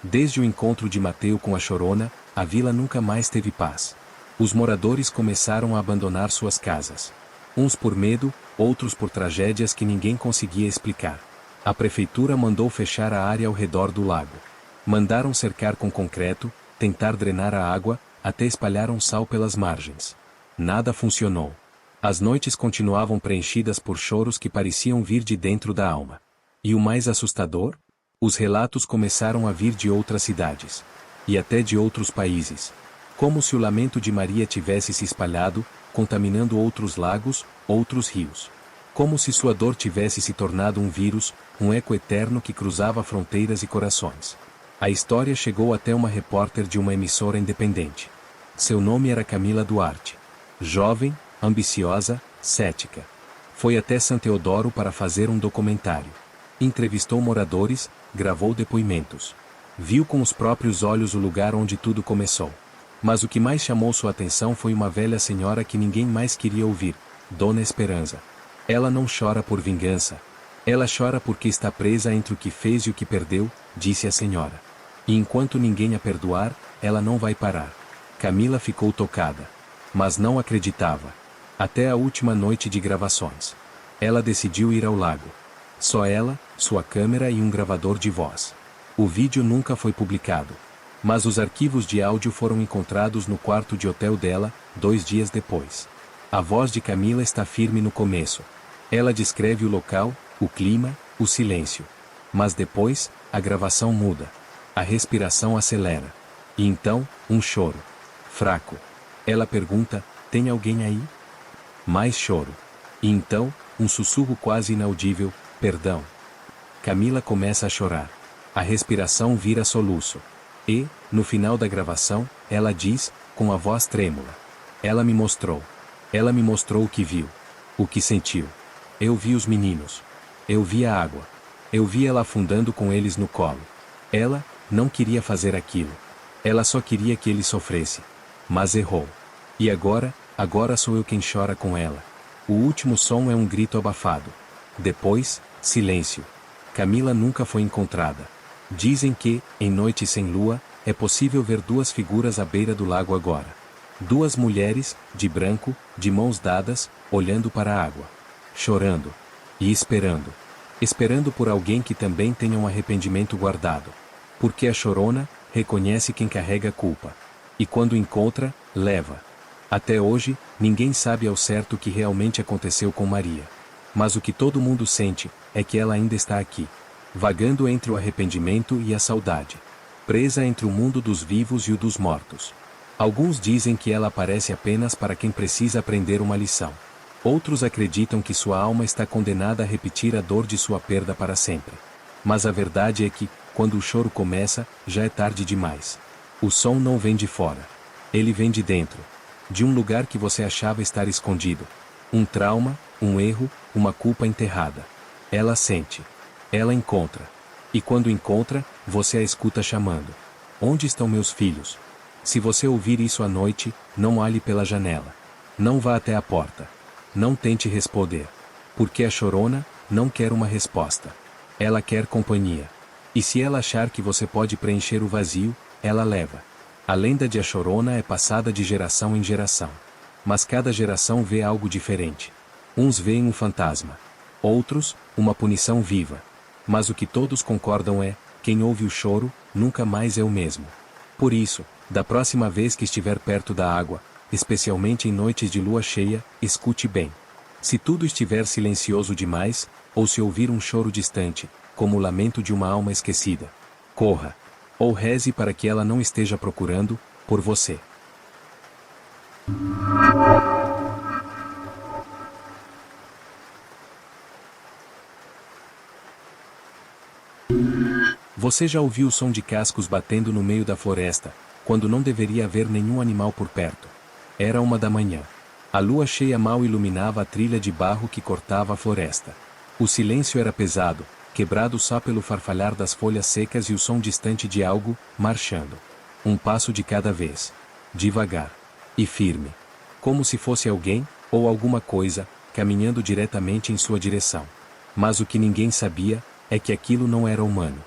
Desde o encontro de Mateu com a chorona, a vila nunca mais teve paz. Os moradores começaram a abandonar suas casas. Uns por medo, outros por tragédias que ninguém conseguia explicar. A prefeitura mandou fechar a área ao redor do lago. Mandaram cercar com concreto, tentar drenar a água, até espalharam sal pelas margens. Nada funcionou. As noites continuavam preenchidas por choros que pareciam vir de dentro da alma. E o mais assustador? Os relatos começaram a vir de outras cidades. E até de outros países. Como se o lamento de Maria tivesse se espalhado, contaminando outros lagos, outros rios. Como se sua dor tivesse se tornado um vírus, um eco eterno que cruzava fronteiras e corações. A história chegou até uma repórter de uma emissora independente. Seu nome era Camila Duarte. Jovem, ambiciosa, cética. Foi até San Teodoro para fazer um documentário. Entrevistou moradores, gravou depoimentos. Viu com os próprios olhos o lugar onde tudo começou. Mas o que mais chamou sua atenção foi uma velha senhora que ninguém mais queria ouvir, Dona Esperança. Ela não chora por vingança. Ela chora porque está presa entre o que fez e o que perdeu, disse a senhora. E enquanto ninguém a perdoar, ela não vai parar. Camila ficou tocada. Mas não acreditava. Até a última noite de gravações. Ela decidiu ir ao lago. Só ela, sua câmera e um gravador de voz. O vídeo nunca foi publicado. Mas os arquivos de áudio foram encontrados no quarto de hotel dela, 2 dias depois. A voz de Camila está firme no começo. Ela descreve o local, o clima, o silêncio. Mas depois, a gravação muda. A respiração acelera. E então, um choro. Fraco. Ela pergunta, tem alguém aí? Mais choro. E então, um sussurro quase inaudível, perdão. Camila começa a chorar. A respiração vira soluço. E, no final da gravação, ela diz, com a voz trêmula. Ela me mostrou. Ela me mostrou o que viu. O que sentiu. Eu vi os meninos. Eu vi a água. Eu vi ela afundando com eles no colo. Ela, não queria fazer aquilo. Ela só queria que ele sofresse. Mas errou. E agora sou eu quem chora com ela. O último som é um grito abafado. Depois, silêncio. Camila nunca foi encontrada. Dizem que, em noites sem lua, é possível ver 2 figuras à beira do lago agora. 2 mulheres, de branco, de mãos dadas, olhando para a água. Chorando. E esperando. Esperando por alguém que também tenha um arrependimento guardado. Porque a chorona, reconhece quem carrega a culpa. E quando encontra, leva. Até hoje, ninguém sabe ao certo o que realmente aconteceu com Maria. Mas o que todo mundo sente, é que ela ainda está aqui. Vagando entre o arrependimento e a saudade. Presa entre o mundo dos vivos e o dos mortos. Alguns dizem que ela aparece apenas para quem precisa aprender uma lição. Outros acreditam que sua alma está condenada a repetir a dor de sua perda para sempre. Mas a verdade é que, quando o choro começa, já é tarde demais. O som não vem de fora. Ele vem de dentro. De um lugar que você achava estar escondido. Um trauma, um erro, uma culpa enterrada. Ela sente. Ela encontra. E quando encontra, você a escuta chamando. Onde estão meus filhos? Se você ouvir isso à noite, não olhe pela janela. Não vá até a porta. Não tente responder. Porque a chorona, não quer uma resposta. Ela quer companhia. E se ela achar que você pode preencher o vazio, ela leva. A lenda de A Chorona é passada de geração em geração. Mas cada geração vê algo diferente. Uns veem um fantasma. Outros, uma punição viva. Mas o que todos concordam é, quem ouve o choro, nunca mais é o mesmo. Por isso, da próxima vez que estiver perto da água, especialmente em noites de lua cheia, escute bem. Se tudo estiver silencioso demais, ou se ouvir um choro distante, como o lamento de uma alma esquecida, corra. Ou reze para que ela não esteja procurando, por você. Você já ouviu o som de cascos batendo no meio da floresta, quando não deveria haver nenhum animal por perto? Era 1 da manhã. A lua cheia mal iluminava a trilha de barro que cortava a floresta. O silêncio era pesado, quebrado só pelo farfalhar das folhas secas e o som distante de algo, marchando. Um passo de cada vez. Devagar. E firme. Como se fosse alguém, ou alguma coisa, caminhando diretamente em sua direção. Mas o que ninguém sabia, é que aquilo não era humano.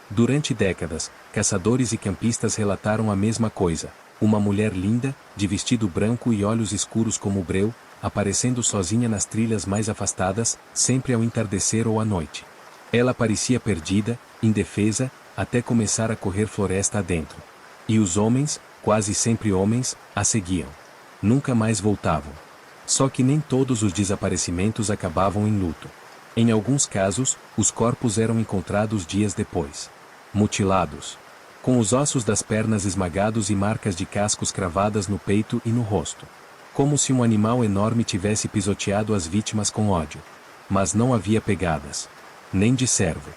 Durante décadas, caçadores e campistas relataram a mesma coisa. Uma mulher linda, de vestido branco e olhos escuros como o breu, aparecendo sozinha nas trilhas mais afastadas, sempre ao entardecer ou à noite. Ela parecia perdida, indefesa, até começar a correr floresta adentro. E os homens, quase sempre homens, a seguiam. Nunca mais voltavam. Só que nem todos os desaparecimentos acabavam em luto. Em alguns casos, os corpos eram encontrados dias depois. Mutilados. Com os ossos das pernas esmagados e marcas de cascos cravadas no peito e no rosto. Como se um animal enorme tivesse pisoteado as vítimas com ódio. Mas não havia pegadas. Nem de servo.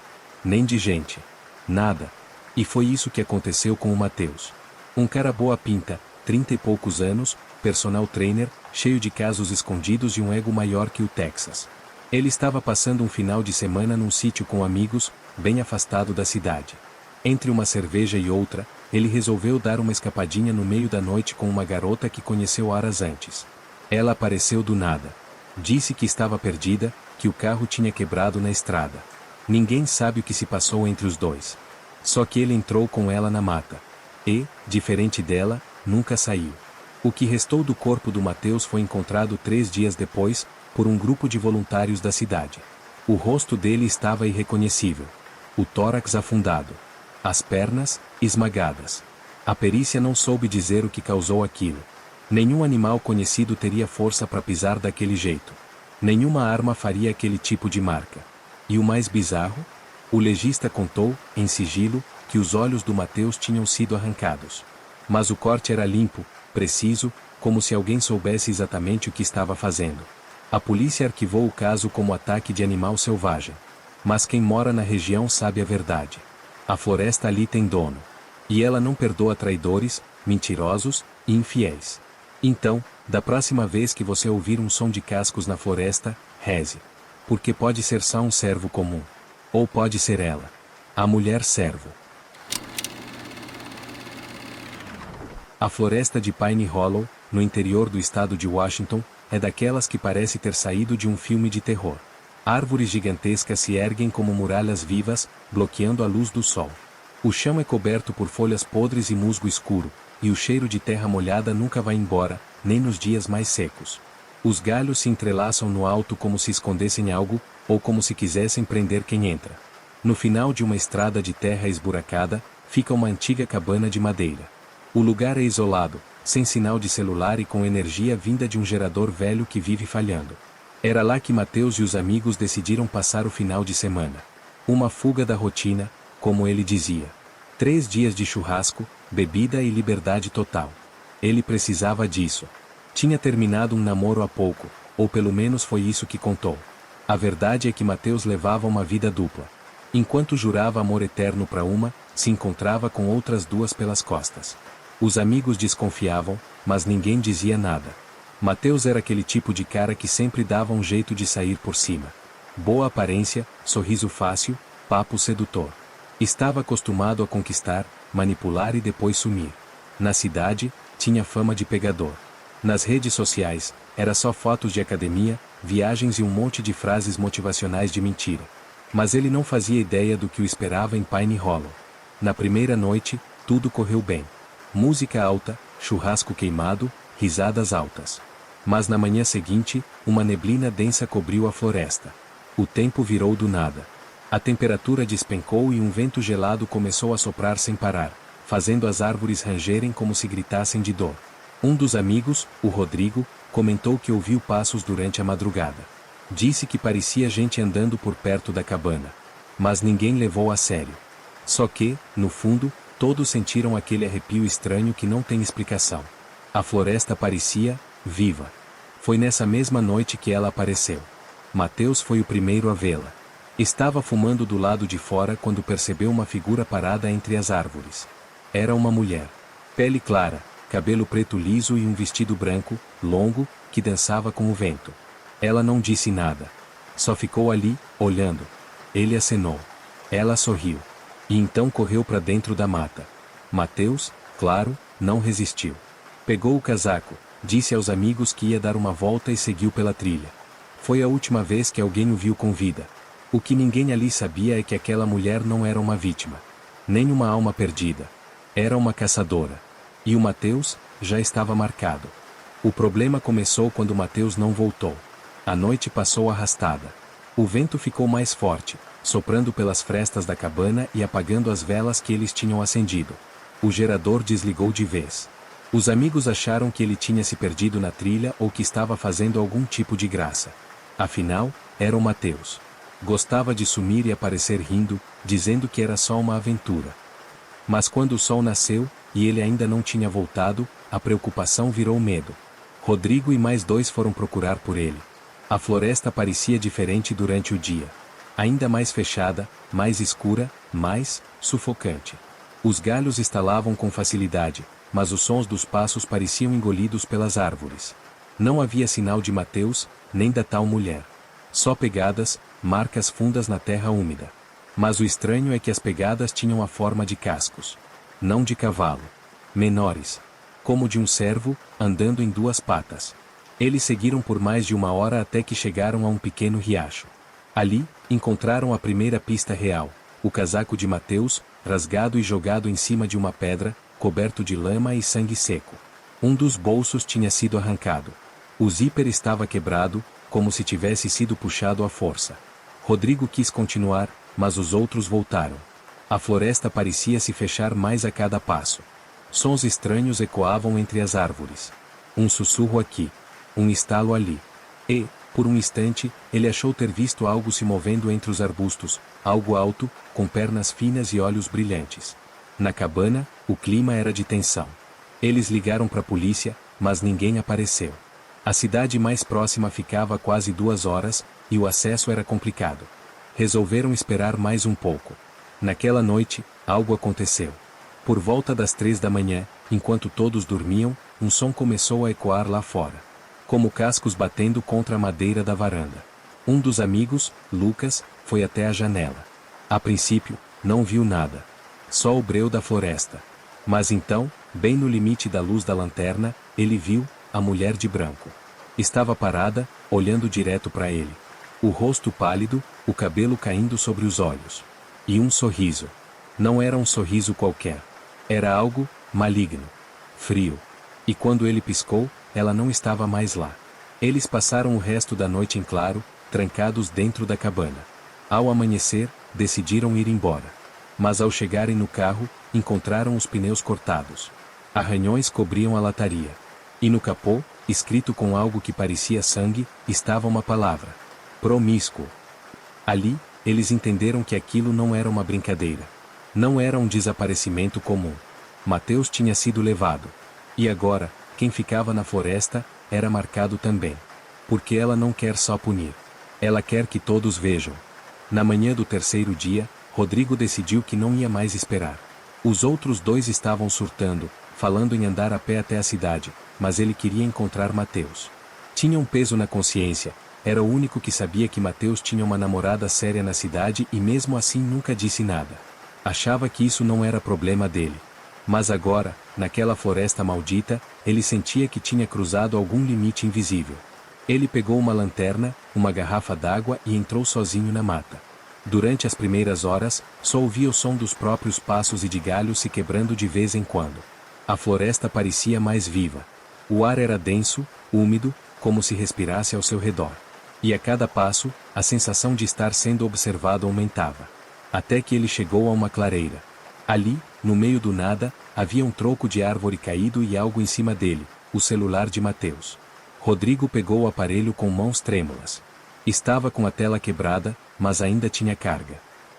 Nem de gente. Nada. E foi isso que aconteceu com o Mateus. Um cara boa pinta, 30 e poucos anos, personal trainer, cheio de casos escondidos e um ego maior que o Texas. Ele estava passando um final de semana num sítio com amigos, bem afastado da cidade. Entre uma cerveja e outra, ele resolveu dar uma escapadinha no meio da noite com uma garota que conheceu horas antes. Ela apareceu do nada. Disse que estava perdida, que o carro tinha quebrado na estrada. Ninguém sabe o que se passou entre os dois. Só que ele entrou com ela na mata. E, diferente dela, nunca saiu. O que restou do corpo do Mateus foi encontrado 3 dias depois, por um grupo de voluntários da cidade. O rosto dele estava irreconhecível. O tórax afundado. As pernas, esmagadas. A perícia não soube dizer o que causou aquilo. Nenhum animal conhecido teria força para pisar daquele jeito. Nenhuma arma faria aquele tipo de marca. E o mais bizarro? O legista contou, em sigilo, que os olhos do Mateus tinham sido arrancados. Mas o corte era limpo, preciso, como se alguém soubesse exatamente o que estava fazendo. A polícia arquivou o caso como ataque de animal selvagem. Mas quem mora na região sabe a verdade. A floresta ali tem dono. E ela não perdoa traidores, mentirosos e infiéis. Então, da próxima vez que você ouvir um som de cascos na floresta, reze. Porque pode ser só um servo comum. Ou pode ser ela. A mulher servo. A floresta de Pine Hollow, no interior do estado de Washington, é daquelas que parece ter saído de um filme de terror. Árvores gigantescas se erguem como muralhas vivas, bloqueando a luz do sol. O chão é coberto por folhas podres e musgo escuro, e o cheiro de terra molhada nunca vai embora, nem nos dias mais secos. Os galhos se entrelaçam no alto como se escondessem algo, ou como se quisessem prender quem entra. No final de uma estrada de terra esburacada, fica uma antiga cabana de madeira. O lugar é isolado, sem sinal de celular e com energia vinda de um gerador velho que vive falhando. Era lá que Mateus e os amigos decidiram passar o final de semana. Uma fuga da rotina, como ele dizia. 3 dias de churrasco, bebida e liberdade total. Ele precisava disso. Tinha terminado um namoro há pouco, ou pelo menos foi isso que contou. A verdade é que Mateus levava uma vida dupla. Enquanto jurava amor eterno para uma, se encontrava com outras 2 pelas costas. Os amigos desconfiavam, mas ninguém dizia nada. Mateus era aquele tipo de cara que sempre dava um jeito de sair por cima. Boa aparência, sorriso fácil, papo sedutor. Estava acostumado a conquistar, manipular e depois sumir. Na cidade, tinha fama de pegador. Nas redes sociais, era só fotos de academia, viagens e um monte de frases motivacionais de mentira. Mas ele não fazia ideia do que o esperava em Pine Hollow. Na primeira noite, tudo correu bem. Música alta, churrasco queimado, risadas altas. Mas na manhã seguinte, uma neblina densa cobriu a floresta. O tempo virou do nada. A temperatura despencou e um vento gelado começou a soprar sem parar, fazendo as árvores rangerem como se gritassem de dor. Um dos amigos, o Rodrigo, comentou que ouviu passos durante a madrugada. Disse que parecia gente andando por perto da cabana. Mas ninguém levou a sério. Só que, no fundo, todos sentiram aquele arrepio estranho que não tem explicação. A floresta parecia viva. Foi nessa mesma noite que ela apareceu. Mateus foi o primeiro a vê-la. Estava fumando do lado de fora quando percebeu uma figura parada entre as árvores. Era uma mulher. Pele clara, cabelo preto liso e um vestido branco, longo, que dançava com o vento. Ela não disse nada. Só ficou ali, olhando. Ele acenou. Ela sorriu. E então correu para dentro da mata. Mateus, claro, não resistiu. Pegou o casaco, disse aos amigos que ia dar uma volta e seguiu pela trilha. Foi a última vez que alguém o viu com vida. O que ninguém ali sabia é que aquela mulher não era uma vítima. Nem uma alma perdida. Era uma caçadora. E o Mateus, já estava marcado. O problema começou quando Mateus não voltou. A noite passou arrastada. O vento ficou mais forte, soprando pelas frestas da cabana e apagando as velas que eles tinham acendido. O gerador desligou de vez. Os amigos acharam que ele tinha se perdido na trilha ou que estava fazendo algum tipo de graça. Afinal, era o Mateus. Gostava de sumir e aparecer rindo, dizendo que era só uma aventura. Mas quando o sol nasceu, e ele ainda não tinha voltado, a preocupação virou medo. Rodrigo e mais dois foram procurar por ele. A floresta parecia diferente durante o dia. Ainda mais fechada, mais escura, mais sufocante. Os galhos estalavam com facilidade, mas os sons dos passos pareciam engolidos pelas árvores. Não havia sinal de Mateus, nem da tal mulher. Só pegadas, marcas fundas na terra úmida. Mas o estranho é que as pegadas tinham a forma de cascos. Não de cavalo. Menores. Como de um cervo, andando em duas patas. Eles seguiram por mais de 1 hora até que chegaram a um pequeno riacho. Ali, encontraram a primeira pista real, o casaco de Mateus, rasgado e jogado em cima de uma pedra, coberto de lama e sangue seco. Um dos bolsos tinha sido arrancado. O zíper estava quebrado, como se tivesse sido puxado à força. Rodrigo quis continuar, mas os outros voltaram. A floresta parecia se fechar mais a cada passo. Sons estranhos ecoavam entre as árvores. Um sussurro aqui. Um estalo ali. E, por um instante, ele achou ter visto algo se movendo entre os arbustos, algo alto, com pernas finas e olhos brilhantes. Na cabana, o clima era de tensão. Eles ligaram para a polícia, mas ninguém apareceu. A cidade mais próxima ficava a quase 2 horas, e o acesso era complicado. Resolveram esperar mais um pouco. Naquela noite, algo aconteceu. Por volta das 3 da manhã, enquanto todos dormiam, um som começou a ecoar lá fora. Como cascos batendo contra a madeira da varanda. Um dos amigos, Lucas, foi até a janela. A princípio, não viu nada. Só o breu da floresta. Mas então, bem no limite da luz da lanterna, ele viu a mulher de branco. Estava parada, olhando direto para ele. O rosto pálido, o cabelo caindo sobre os olhos. E um sorriso. Não era um sorriso qualquer. Era algo maligno. Frio. E quando ele piscou, ela não estava mais lá. Eles passaram o resto da noite em claro, trancados dentro da cabana. Ao amanhecer, decidiram ir embora. Mas ao chegarem no carro, encontraram os pneus cortados. Arranhões cobriam a lataria. E no capô, escrito com algo que parecia sangue, estava uma palavra. Promíscuo. Ali, eles entenderam que aquilo não era uma brincadeira. Não era um desaparecimento comum. Mateus tinha sido levado. E agora, quem ficava na floresta, era marcado também. Porque ela não quer só punir. Ela quer que todos vejam. Na manhã do terceiro dia, Rodrigo decidiu que não ia mais esperar. Os outros dois estavam surtando, falando em andar a pé até a cidade, mas ele queria encontrar Mateus. Tinha um peso na consciência, era o único que sabia que Mateus tinha uma namorada séria na cidade e mesmo assim nunca disse nada. Achava que isso não era problema dele. Mas agora, naquela floresta maldita, ele sentia que tinha cruzado algum limite invisível. Ele pegou uma lanterna, uma garrafa d'água e entrou sozinho na mata. Durante as primeiras horas, só ouvia o som dos próprios passos e de galhos se quebrando de vez em quando. A floresta parecia mais viva. O ar era denso, úmido, como se respirasse ao seu redor. E a cada passo, a sensação de estar sendo observado aumentava. Até que ele chegou a uma clareira. Ali, no meio do nada, havia um tronco de árvore caído e algo em cima dele, o celular de Mateus. Rodrigo pegou o aparelho com mãos trêmulas. Estava com a tela quebrada, mas ainda tinha carga.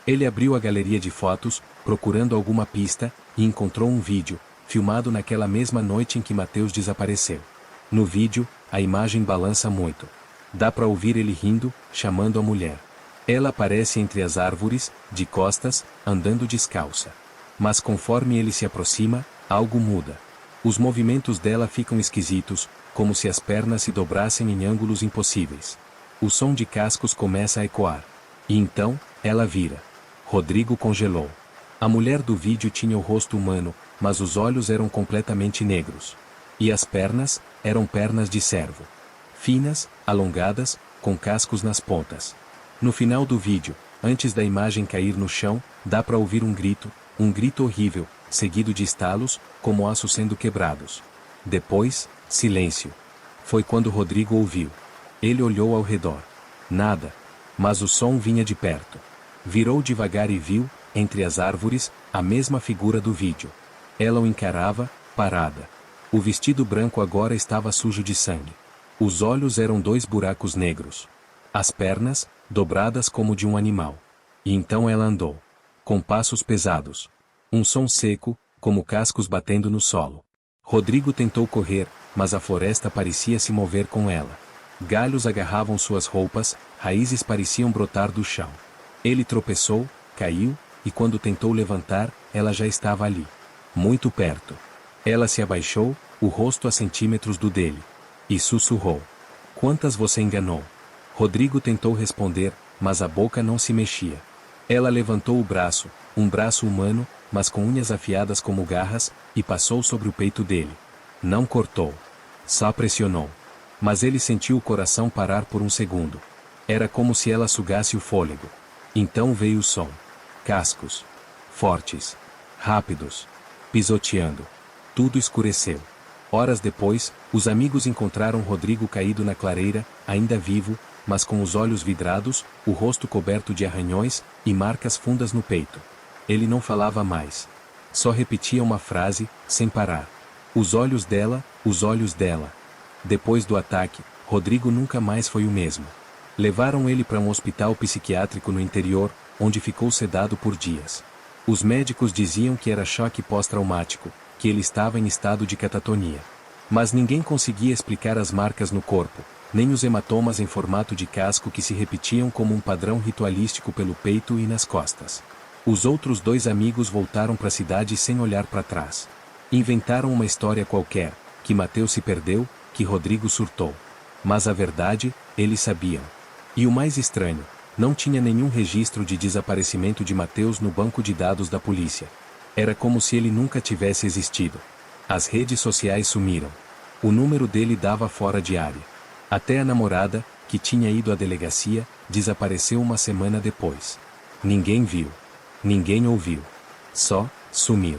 Ele abriu a galeria de fotos, procurando alguma pista, e encontrou um vídeo, filmado naquela mesma noite em que Mateus desapareceu. No vídeo, a imagem balança muito. Dá para ouvir ele rindo, chamando a mulher. Ela aparece entre as árvores, de costas, andando descalça. Mas conforme ele se aproxima, algo muda. Os movimentos dela ficam esquisitos, como se as pernas se dobrassem em ângulos impossíveis. O som de cascos começa a ecoar. E então, ela vira. Rodrigo congelou. A mulher do vídeo tinha o rosto humano, mas os olhos eram completamente negros. E as pernas, eram pernas de cervo. Finas, alongadas, com cascos nas pontas. No final do vídeo, antes da imagem cair no chão, dá para ouvir um grito horrível, seguido de estalos, como ossos sendo quebrados. Depois, silêncio. Foi quando Rodrigo ouviu. Ele olhou ao redor. Nada. Mas o som vinha de perto. Virou devagar e viu, entre as árvores, a mesma figura do vídeo. Ela o encarava, parada. O vestido branco agora estava sujo de sangue. Os olhos eram 2 buracos negros. As pernas, dobradas como de um animal. E então ela andou. Com passos pesados. Um som seco, como cascos batendo no solo. Rodrigo tentou correr, mas a floresta parecia se mover com ela. Galhos agarravam suas roupas, raízes pareciam brotar do chão. Ele tropeçou, caiu, e quando tentou levantar, ela já estava ali. Muito perto. Ela se abaixou, o rosto a centímetros do dele. E sussurrou. Quantas você enganou? Rodrigo tentou responder, mas a boca não se mexia. Ela levantou o braço, um braço humano, mas com unhas afiadas como garras, e passou sobre o peito dele. Não cortou. Só pressionou. Mas ele sentiu o coração parar por um segundo. Era como se ela sugasse o fôlego. Então veio o som. Cascos. Fortes. Rápidos. Pisoteando. Tudo escureceu. Horas depois, os amigos encontraram Rodrigo caído na clareira, ainda vivo, mas com os olhos vidrados, o rosto coberto de arranhões, e marcas fundas no peito. Ele não falava mais. Só repetia uma frase, sem parar. Os olhos dela, os olhos dela. Depois do ataque, Rodrigo nunca mais foi o mesmo. Levaram ele para um hospital psiquiátrico no interior, onde ficou sedado por dias. Os médicos diziam que era choque pós-traumático, que ele estava em estado de catatonia. Mas ninguém conseguia explicar as marcas no corpo, nem os hematomas em formato de casco que se repetiam como um padrão ritualístico pelo peito e nas costas. Os outros 2 amigos voltaram para a cidade sem olhar para trás. Inventaram uma história qualquer, que Mateus se perdeu, que Rodrigo surtou. Mas a verdade, eles sabiam. E o mais estranho, não tinha nenhum registro de desaparecimento de Mateus no banco de dados da polícia. Era como se ele nunca tivesse existido. As redes sociais sumiram. O número dele dava fora de área. Até a namorada, que tinha ido à delegacia, desapareceu uma semana depois. Ninguém viu. Ninguém ouviu. Só, sumiu.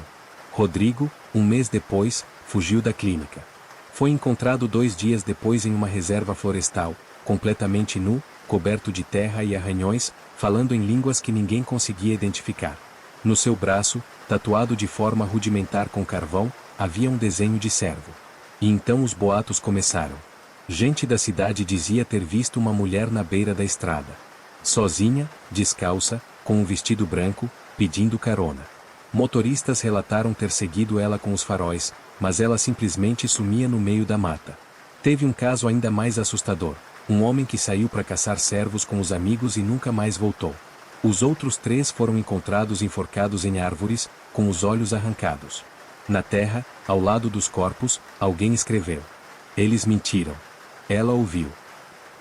Rodrigo, um mês depois, fugiu da clínica. Foi encontrado 2 dias depois em uma reserva florestal, completamente nu, coberto de terra e arranhões, falando em línguas que ninguém conseguia identificar. No seu braço, tatuado de forma rudimentar com carvão, havia um desenho de cervo. E então os boatos começaram. Gente da cidade dizia ter visto uma mulher na beira da estrada. Sozinha, descalça, com um vestido branco, pedindo carona. Motoristas relataram ter seguido ela com os faróis, mas ela simplesmente sumia no meio da mata. Teve um caso ainda mais assustador. Um homem que saiu para caçar cervos com os amigos e nunca mais voltou. Os outros 3 foram encontrados enforcados em árvores, com os olhos arrancados. Na terra, ao lado dos corpos, alguém escreveu. Eles mentiram. Ela ouviu.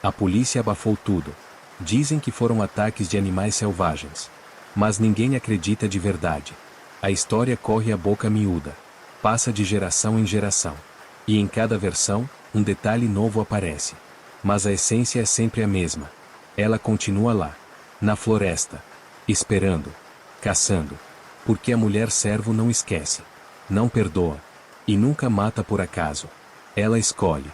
A polícia abafou tudo. Dizem que foram ataques de animais selvagens. Mas ninguém acredita de verdade. A história corre a boca miúda. Passa de geração em geração. E em cada versão, um detalhe novo aparece. Mas a essência é sempre a mesma. Ela continua lá. Na floresta. Esperando. Caçando. Porque a mulher servo não esquece. Não perdoa. E nunca mata por acaso. Ela escolhe.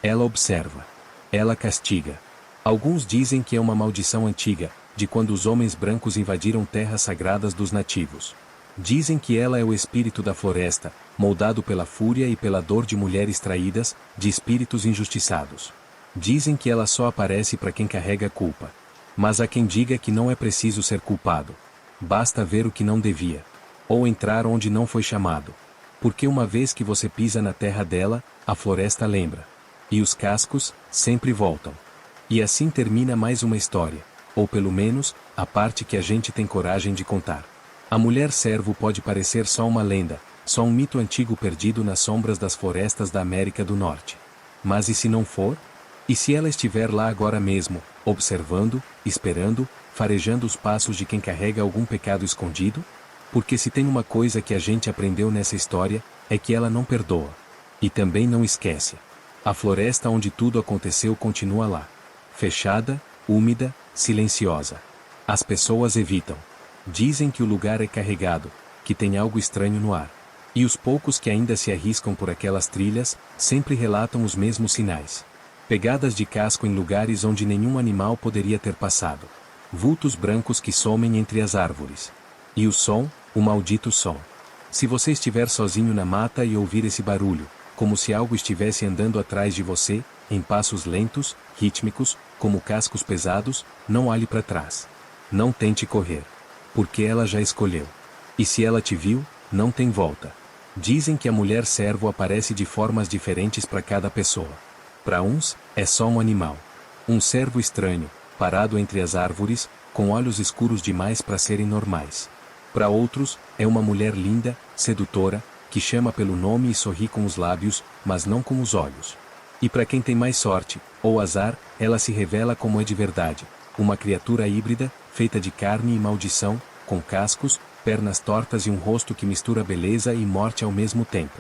Ela observa. Ela castiga. Alguns dizem que é uma maldição antiga, de quando os homens brancos invadiram terras sagradas dos nativos. Dizem que ela é o espírito da floresta, moldado pela fúria e pela dor de mulheres traídas, de espíritos injustiçados. Dizem que ela só aparece para quem carrega culpa. Mas há quem diga que não é preciso ser culpado. Basta ver o que não devia. Ou entrar onde não foi chamado. Porque uma vez que você pisa na terra dela, a floresta lembra. E os cascos, sempre voltam. E assim termina mais uma história. Ou pelo menos, a parte que a gente tem coragem de contar. A mulher servo pode parecer só uma lenda, só um mito antigo perdido nas sombras das florestas da América do Norte. Mas e se não for? E se ela estiver lá agora mesmo, observando, esperando, farejando os passos de quem carrega algum pecado escondido? Porque se tem uma coisa que a gente aprendeu nessa história, é que ela não perdoa. E também não esquece. A floresta onde tudo aconteceu continua lá. Fechada, úmida, silenciosa. As pessoas evitam. Dizem que o lugar é carregado, que tem algo estranho no ar. E os poucos que ainda se arriscam por aquelas trilhas, sempre relatam os mesmos sinais. Pegadas de casco em lugares onde nenhum animal poderia ter passado. Vultos brancos que somem entre as árvores. E o som, o maldito som. Se você estiver sozinho na mata e ouvir esse barulho, como se algo estivesse andando atrás de você, em passos lentos, rítmicos, como cascos pesados. Não olhe para trás. Não tente correr. Porque ela já escolheu. E se ela te viu, não tem volta. Dizem que a mulher servo aparece de formas diferentes para cada pessoa. Para uns, é só um animal. Um servo estranho, parado entre as árvores, com olhos escuros demais para serem normais. Para outros, é uma mulher linda, sedutora, que chama pelo nome e sorri com os lábios, mas não com os olhos. E para quem tem mais sorte, ou azar, ela se revela como é de verdade. Uma criatura híbrida, feita de carne e maldição, com cascos, pernas tortas e um rosto que mistura beleza e morte ao mesmo tempo.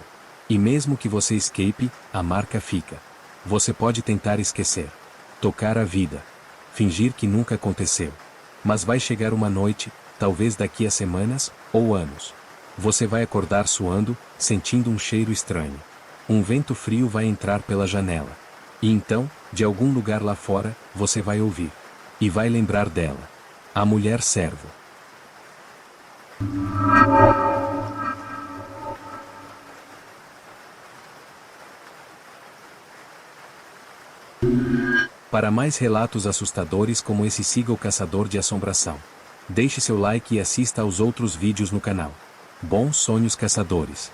E mesmo que você escape, a marca fica. Você pode tentar esquecer. Tocar a vida. Fingir que nunca aconteceu. Mas vai chegar uma noite, talvez daqui a semanas, ou anos. Você vai acordar suando, sentindo um cheiro estranho. Um vento frio vai entrar pela janela. E então, de algum lugar lá fora, você vai ouvir. E vai lembrar dela. A mulher servo. Para mais relatos assustadores como esse, siga o Caçador de Assombração. Deixe seu like e assista aos outros vídeos no canal. Bons sonhos, caçadores!